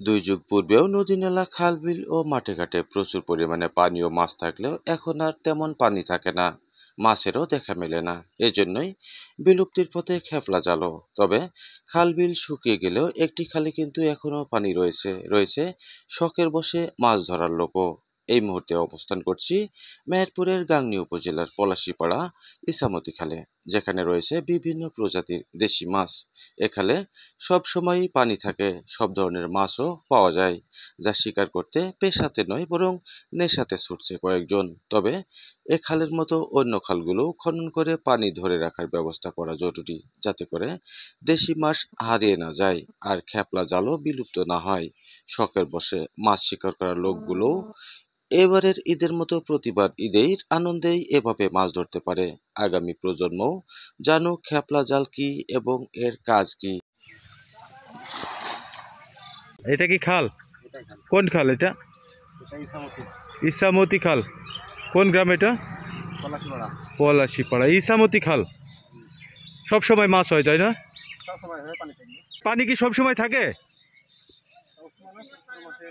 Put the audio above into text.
দুই যুগ পূর্বেও নদী নালা খাল বিল ও মাঠে ঘাটে প্রচুর পরিমাণে পানি ও মাছ থাকলেও এখন আর তেমন পানি থাকে না, মাছেরও দেখা মেলে না। এজন্যই বিলুপ্তির পথে খেপলা জালও। তবে খাল বিল শুকিয়ে গেলেও একটি খালে কিন্তু এখনো পানি রয়েছে রয়েছে শখের বসে মাছ ধরার লোকও। এই মুহূর্তে অবস্থান করছি মেহেরপুরের গাংনী উপজেলার পলাশীপাড়া ইসামতি খালে, যেখানে রয়েছে বিভিন্ন প্রজাতির দেশি মাছ। এ খালে সব সময়ই পানি থাকে, সব ধরনের মাছও পাওয়া যায়, যা শিকার করতে পেশাতে নয় বরং নেশাতে ছুটছে কয়েকজন। তবে এ খালের মতো অন্য খালগুলো খনন করে পানি ধরে রাখার ব্যবস্থা করা জরুরি, যাতে করে দেশি মাছ হারিয়ে না যায় আর খেপলা জালও বিলুপ্ত না হয়। শখের বসে মাছ শিকার করা লোকগুলো এবারের ঈদের মতো প্রতিবার ঈদের আনন্দেই এভাবে মাছ ধরতে পারে। আগামী প্রজন্মও জানুক খেপলা জাল কি এবং এর কাজ কি। এটা কি খাল? এটাই খাল। কোন খাল এটা? এটা ইসামতি ইসামতি খাল। কোন গ্রাম এটা? পলাশীপাড়া। পলাশীপাড়া ইসামতি খাল। সব সময় মাছ হয়, তাই না? সব সময় হয় পানি থাকবে। পানি কি সব সময় থাকে? সব সময় না, সব সময় মাঠে